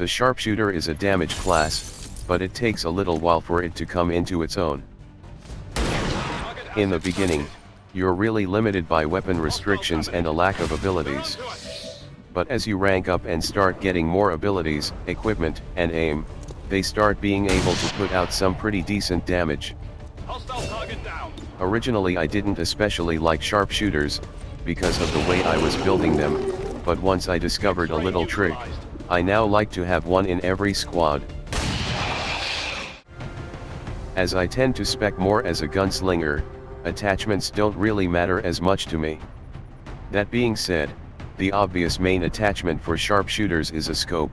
The Sharpshooter is a damage class, but it takes a little while for it to come into its own. In the beginning, you're really limited by weapon restrictions and a lack of abilities. But as you rank up and start getting more abilities, equipment, and aim, they start being able to put out some pretty decent damage. Originally I didn't especially like sharpshooters, because of the way I was building them, but once I discovered a little trick, I now like to have one in every squad. As I tend to spec more as a gunslinger, attachments don't really matter as much to me. That being said, the obvious main attachment for sharpshooters is a scope.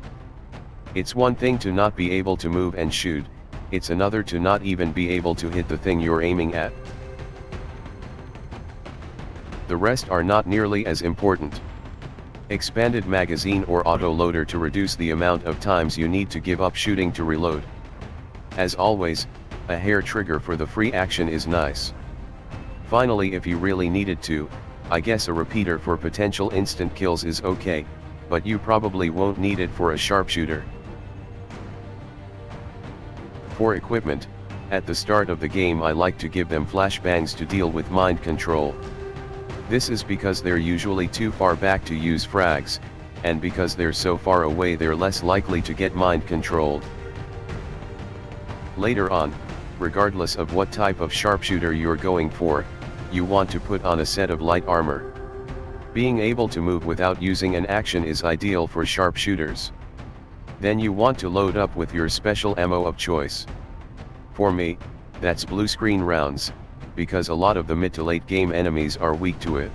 It's one thing to not be able to move and shoot, it's another to not even be able to hit the thing you're aiming at. The rest are not nearly as important. Expanded magazine or auto-loader to reduce the amount of times you need to give up shooting to reload. As always, a hair trigger for the free action is nice. Finally, if you really needed to, I guess a repeater for potential instant kills is okay, but you probably won't need it for a sharpshooter. For equipment, at the start of the game I like to give them flashbangs to deal with mind control. This is because they're usually too far back to use frags, and because they're so far away they're less likely to get mind controlled. Later on, regardless of what type of sharpshooter you're going for, you want to put on a set of light armor. Being able to move without using an action is ideal for sharpshooters. Then you want to load up with your special ammo of choice. For me, that's blue screen rounds, because a lot of the mid to late game enemies are weak to it.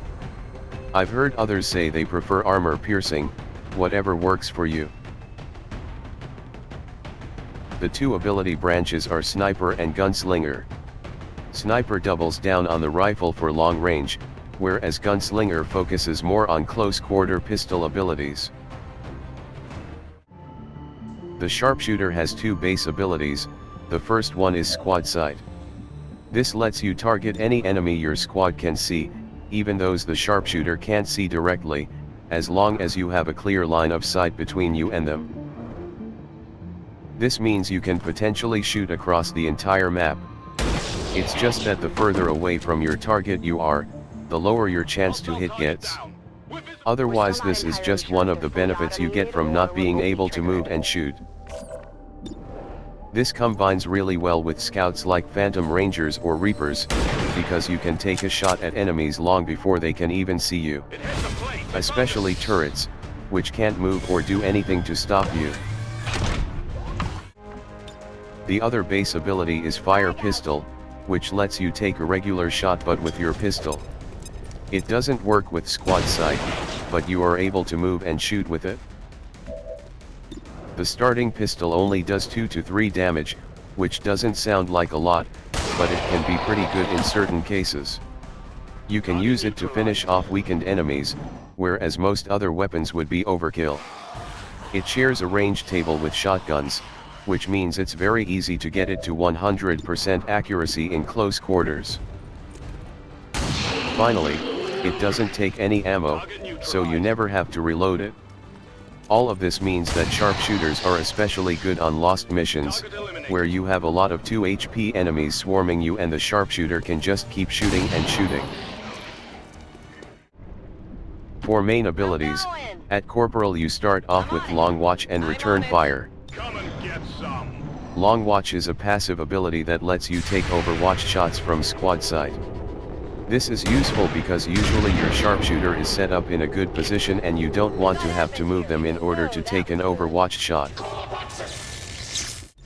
I've heard others say they prefer armor piercing, whatever works for you. The two ability branches are Sniper and Gunslinger. Sniper doubles down on the rifle for long range, whereas Gunslinger focuses more on close quarter pistol abilities. The Sharpshooter has two base abilities. The first one is Squadsight. This lets you target any enemy your squad can see, even those the Sharpshooter can't see directly, as long as you have a clear line of sight between you and them. This means you can potentially shoot across the entire map. It's just that the further away from your target you are, the lower your chance to hit gets. Otherwise, this is just one of the benefits you get from not being able to move and shoot. This combines really well with scouts like Phantom Rangers or Reapers, because you can take a shot at enemies long before they can even see you. Especially turrets, which can't move or do anything to stop you. The other base ability is Fire Pistol, which lets you take a regular shot but with your pistol. It doesn't work with Squadsight, but you are able to move and shoot with it. The starting pistol only does 2 to 3 damage, which doesn't sound like a lot, but it can be pretty good in certain cases. You can use it to finish off weakened enemies, whereas most other weapons would be overkill. It shares a range table with shotguns, which means it's very easy to get it to 100% accuracy in close quarters. Finally, it doesn't take any ammo, so you never have to reload it. All of this means that sharpshooters are especially good on lost missions, where you have a lot of 2 HP enemies swarming you and the sharpshooter can just keep shooting and shooting. For main abilities, at Corporal you start off with Long Watch and Return Fire. Long Watch is a passive ability that lets you take overwatch shots from Squadsight. This is useful because usually your sharpshooter is set up in a good position and you don't want to have to move them in order to take an overwatch shot.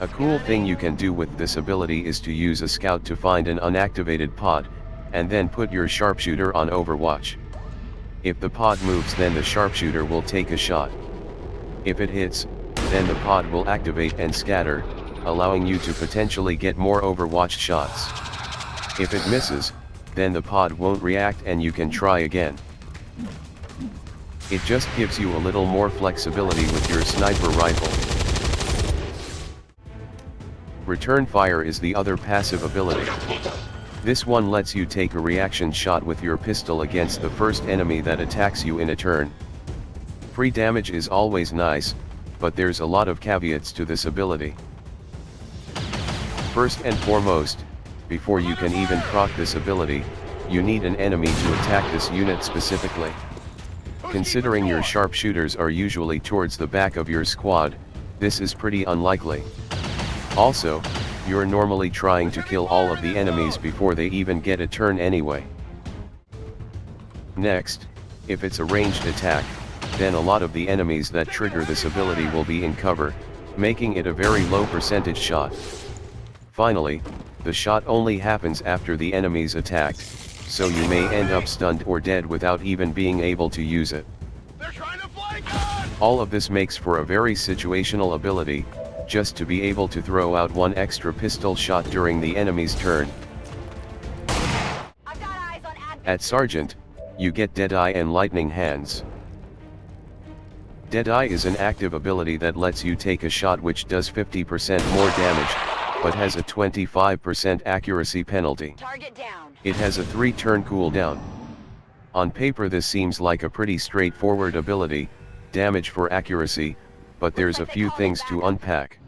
A cool thing you can do with this ability is to use a scout to find an unactivated pod, and then put your sharpshooter on overwatch. If the pod moves, then the sharpshooter will take a shot. If it hits, then the pod will activate and scatter, allowing you to potentially get more overwatch shots. If it misses, then the pod won't react and you can try again. It just gives you a little more flexibility with your sniper rifle. Return Fire is the other passive ability. This one lets you take a reaction shot with your pistol against the first enemy that attacks you in a turn. Free damage is always nice, but there's a lot of caveats to this ability. First and foremost, before you can even proc this ability, you need an enemy to attack this unit specifically. Considering your sharpshooters are usually towards the back of your squad, this is pretty unlikely. Also, you're normally trying to kill all of the enemies before they even get a turn anyway. Next, if it's a ranged attack, then a lot of the enemies that trigger this ability will be in cover, making it a very low percentage shot. Finally, the shot only happens after the enemy's attacked, so you may end up stunned or dead without even being able to use it. All of this makes for a very situational ability, just to be able to throw out one extra pistol shot during the enemy's turn. At Sergeant, you get Deadeye and Lightning Hands. Deadeye is an active ability that lets you take a shot which does 50% more damage, but has a 25% accuracy penalty. It has a 3-turn cooldown. On paper this seems like a pretty straightforward ability, damage for accuracy, but there's a few things to unpack.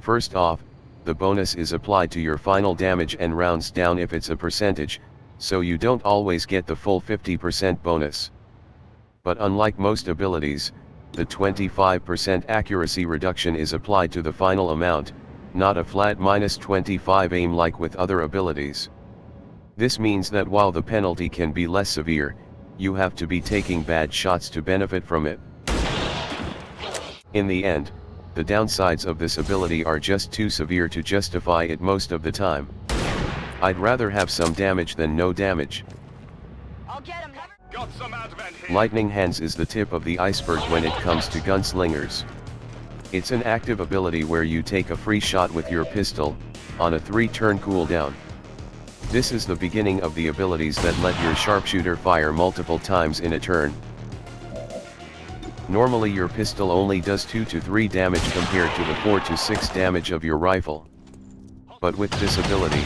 First off, the bonus is applied to your final damage and rounds down if it's a percentage, so you don't always get the full 50% bonus. But unlike most abilities, the 25% accuracy reduction is applied to the final amount, not a flat -25 aim like with other abilities. This means that while the penalty can be less severe, you have to be taking bad shots to benefit from it. In the end, the downsides of this ability are just too severe to justify it most of the time. I'd rather have some damage than no damage. Lightning Hands is the tip of the iceberg when it comes to gunslingers. It's an active ability where you take a free shot with your pistol, on a 3-turn cooldown. This is the beginning of the abilities that let your sharpshooter fire multiple times in a turn. Normally your pistol only does 2 to 3 damage compared to the 4 to 6 damage of your rifle. But with this ability,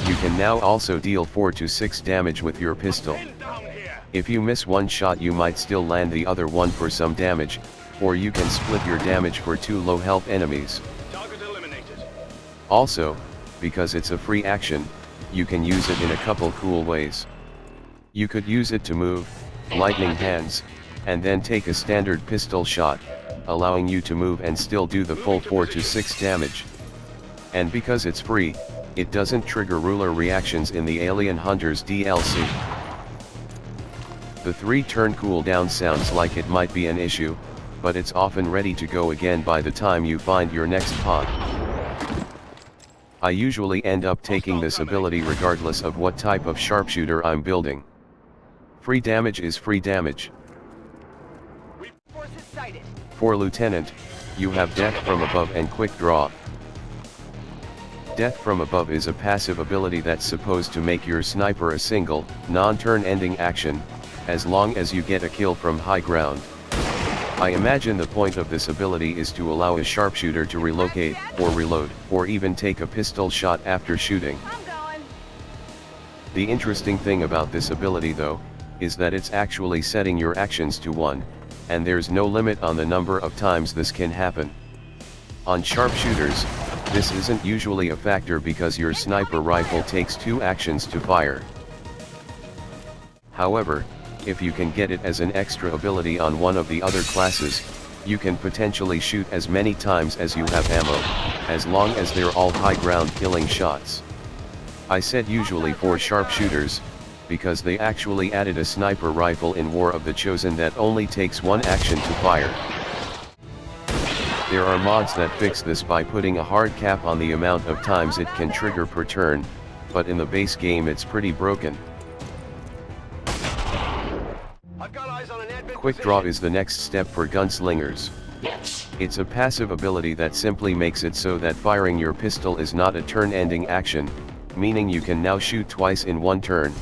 you can now also deal 4 to 6 damage with your pistol. If you miss one shot you might still land the other one for some damage, or you can split your damage for 2 low health enemies. Also, because it's a free action, you can use it in a couple cool ways. You could use it to move, Lightning Hands, and then take a standard pistol shot, allowing you to move and still do the full 4 to 6 damage. And because it's free, it doesn't trigger ruler reactions in the Alien Hunters DLC. The 3-turn cooldown sounds like it might be an issue, but it's often ready to go again by the time you find your next pod. I usually end up taking this ability regardless of what type of sharpshooter I'm building. Free damage is free damage. For Lieutenant, you have Death from Above and Quickdraw. Death from Above is a passive ability that's supposed to make your sniper a single, non-turn ending action, as long as you get a kill from high ground. I imagine the point of this ability is to allow a sharpshooter to relocate, or reload, or even take a pistol shot after shooting. The interesting thing about this ability though, is that it's actually setting your actions to 1, and there's no limit on the number of times this can happen. On sharpshooters, this isn't usually a factor because your sniper rifle takes 2 actions to fire. However, if you can get it as an extra ability on one of the other classes, you can potentially shoot as many times as you have ammo, as long as they're all high ground killing shots. I said usually for sharpshooters, because they actually added a sniper rifle in War of the Chosen that only takes 1 action to fire. There are mods that fix this by putting a hard cap on the amount of times it can trigger per turn, but in the base game it's pretty broken. Quickdraw is the next step for gunslingers. It's a passive ability that simply makes it so that firing your pistol is not a turn-ending action, meaning you can now shoot twice in 1 turn.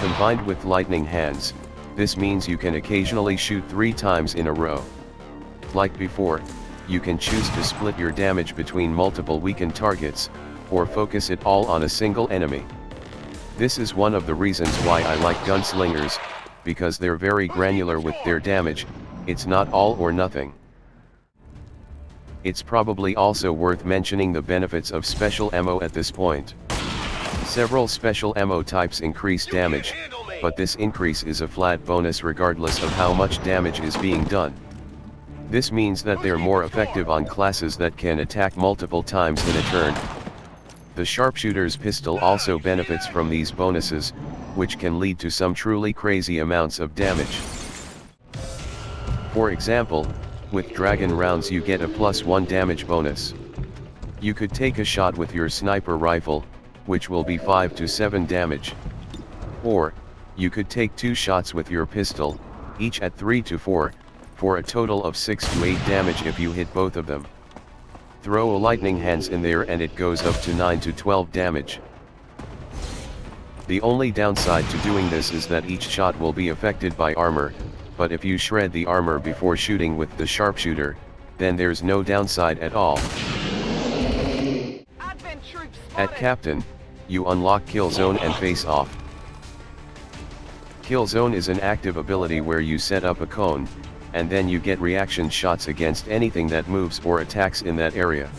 Combined with Lightning Hands, this means you can occasionally shoot 3 times in a row. Like before, you can choose to split your damage between multiple weakened targets, or focus it all on a single enemy. This is one of the reasons why I like gunslingers, because they're very granular with their damage, it's not all or nothing. It's probably also worth mentioning the benefits of special ammo at this point. Several special ammo types increase damage, but this increase is a flat bonus regardless of how much damage is being done. This means that they're more effective on classes that can attack multiple times in a turn. The Sharpshooter's pistol also benefits from these bonuses, which can lead to some truly crazy amounts of damage. For example, with dragon rounds you get a +1 damage bonus. You could take a shot with your sniper rifle, which will be 5 to 7 damage. Or, you could take 2 shots with your pistol, each at 3 to 4, for a total of 6 to 8 damage if you hit both of them. Throw a lightning hands in there and it goes up to 9 to 12 damage. The only downside to doing this is that each shot will be affected by armor, but if you shred the armor before shooting with the Sharpshooter, then there's no downside at all. At Captain, you unlock Kill Zone and Faceoff. Kill Zone is an active ability where you set up a cone, and then you get reaction shots against anything that moves or attacks in that area.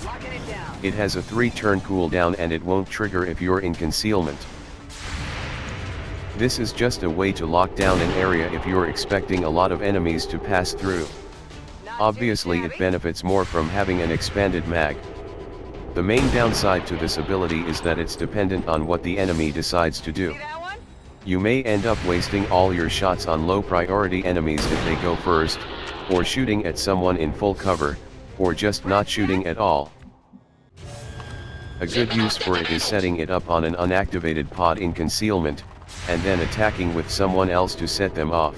It has a 3-turn cooldown and it won't trigger if you're in concealment. This is just a way to lock down an area if you're expecting a lot of enemies to pass through. Obviously it benefits more from having an expanded mag. The main downside to this ability is that it's dependent on what the enemy decides to do. You may end up wasting all your shots on low priority enemies if they go first, or shooting at someone in full cover, or just not shooting at all. A good use for it is setting it up on an unactivated pod in concealment, and then attacking with someone else to set them off.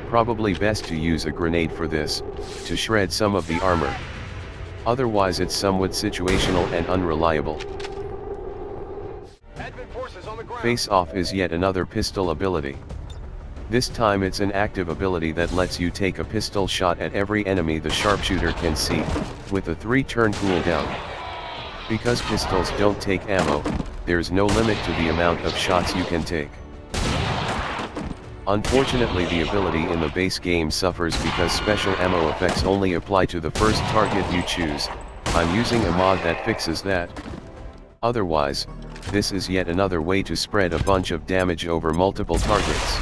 Probably best to use a grenade for this, to shred some of the armor. Otherwise it's somewhat situational and unreliable. Face-Off is yet another pistol ability. This time it's an active ability that lets you take a pistol shot at every enemy the Sharpshooter can see, with a 3-turn cooldown. Because pistols don't take ammo, there's no limit to the amount of shots you can take. Unfortunately the ability in the base game suffers because special ammo effects only apply to the first target you choose. I'm using a mod that fixes that. Otherwise, this is yet another way to spread a bunch of damage over multiple targets.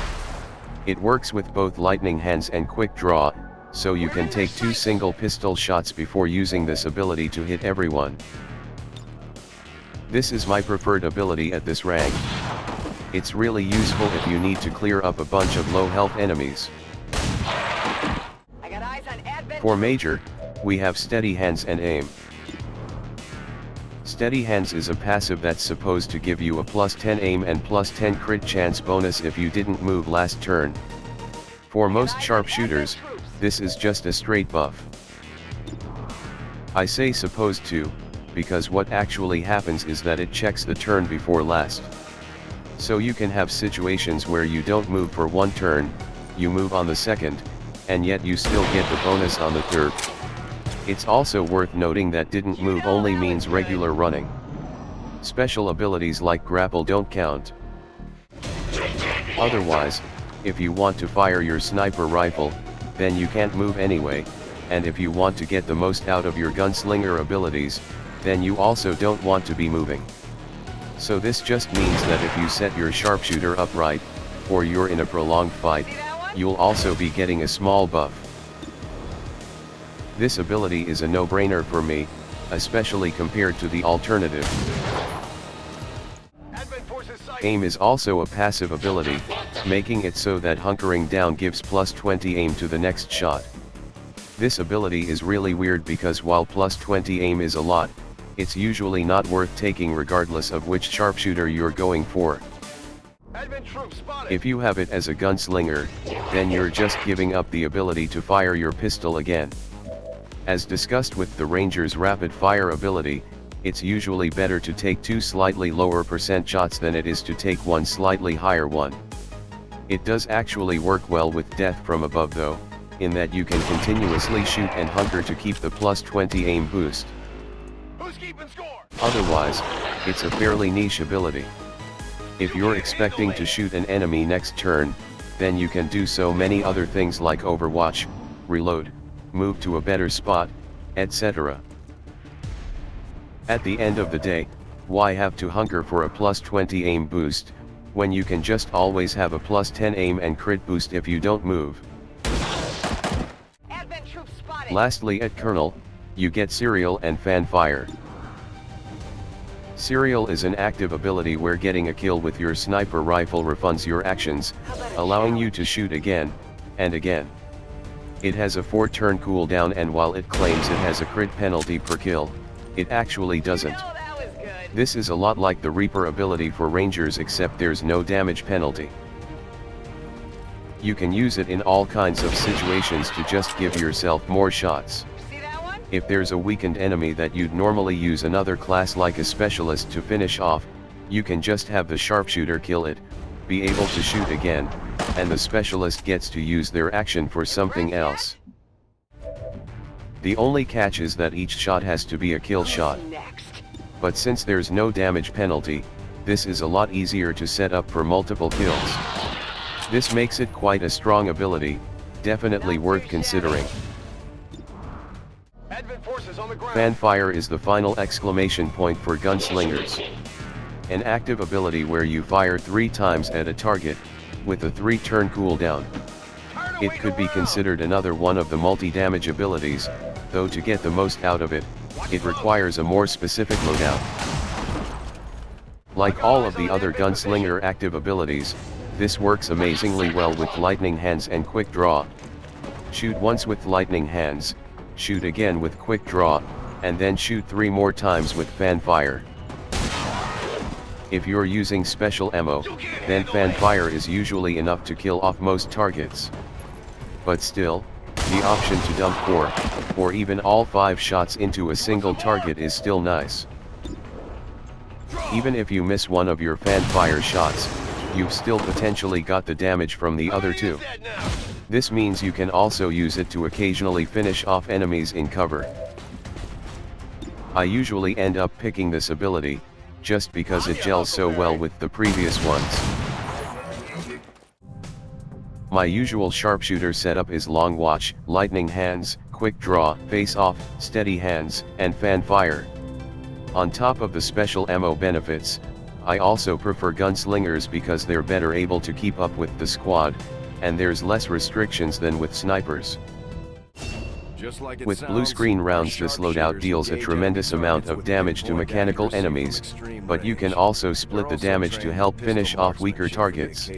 It works with both lightning hands and Quickdraw, so you can take 2 single pistol shots before using this ability to hit everyone. This is my preferred ability at this rank. It's really useful if you need to clear up a bunch of low health enemies. For Major, we have Steady Hands and Aim. Steady Hands is a passive that's supposed to give you a +10 aim and +10 crit chance bonus if you didn't move last turn. For most Sharpshooters, this is just a straight buff. I say supposed to, because what actually happens is that it checks the turn before last. So you can have situations where you don't move for 1 turn, you move on the 2nd, and yet you still get the bonus on the 3rd. It's also worth noting that didn't move only means regular running. Special abilities like grapple don't count. Otherwise, if you want to fire your sniper rifle, then you can't move anyway, and if you want to get the most out of your gunslinger abilities, then you also don't want to be moving. So this just means that if you set your Sharpshooter upright, or you're in a prolonged fight, you'll also be getting a small buff. This ability is a no-brainer for me, especially compared to the alternative. Aim is also a passive ability, making it so that hunkering down gives +20 aim to the next shot. This ability is really weird because while +20 aim is a lot, it's usually not worth taking regardless of which Sharpshooter you're going for. If you have it as a gunslinger, then you're just giving up the ability to fire your pistol again. As discussed with the Ranger's rapid fire ability, it's usually better to take 2 slightly lower % shots than it is to take 1 slightly higher one. It does actually work well with death from above though, in that you can continuously shoot and hunker to keep the +20 aim boost. Otherwise, it's a fairly niche ability. If you're expecting to shoot an enemy next turn, then you can do so many other things like Overwatch, reload, move to a better spot, etc. At the end of the day, why have to hunker for a plus 20 aim boost, when you can just always have a plus 10 aim and crit boost if you don't move? Lastly, at Colonel, you get Serial and Fanfire. Serial is an active ability where getting a kill with your sniper rifle refunds your actions, allowing you to shoot again, and again. It has a 4-turn cooldown, and while it claims it has a crit penalty per kill, it actually doesn't. This is a lot like the Reaper ability for Rangers, except there's no damage penalty. You can use it in all kinds of situations to just give yourself more shots. If there's a weakened enemy that you'd normally use another class like a specialist to finish off, you can just have the Sharpshooter kill it, be able to shoot again, and the specialist gets to use their action for something else. The only catch is that each shot has to be a kill shot. But since there's no damage penalty, this is a lot easier to set up for multiple kills. This makes it quite a strong ability, definitely worth considering. Fanfire is the final exclamation point for gunslingers. An active ability where you fire 3 times at a target, with a 3-turn cooldown. It could be considered another one of the multi-damage abilities, though to get the most out of it, it requires a more specific loadout. Like all of the other gunslinger active abilities, this works amazingly well with Lightning Hands and Quickdraw. Shoot once with Lightning Hands, shoot again with Quickdraw, and then shoot 3 more times with Fanfire. If you're using special ammo, then Fanfire is usually enough to kill off most targets. But still, the option to dump 4, or even all 5 shots into a single target is still nice. Even if you miss one of your Fanfire shots, you've still potentially got the damage from the other 2. This means you can also use it to occasionally finish off enemies in cover. I usually end up picking this ability, just because it gels so well with the previous ones. My usual Sharpshooter setup is Long Watch, Lightning Hands, Quickdraw, Faceoff, Steady Hands, and Fanfire. On top of the special ammo benefits, I also prefer gunslingers because they're better able to keep up with the squad, and there's less restrictions than with snipers. With blue screen rounds, this loadout deals a tremendous amount of damage to mechanical enemies, but you can also split the damage to help finish off weaker targets.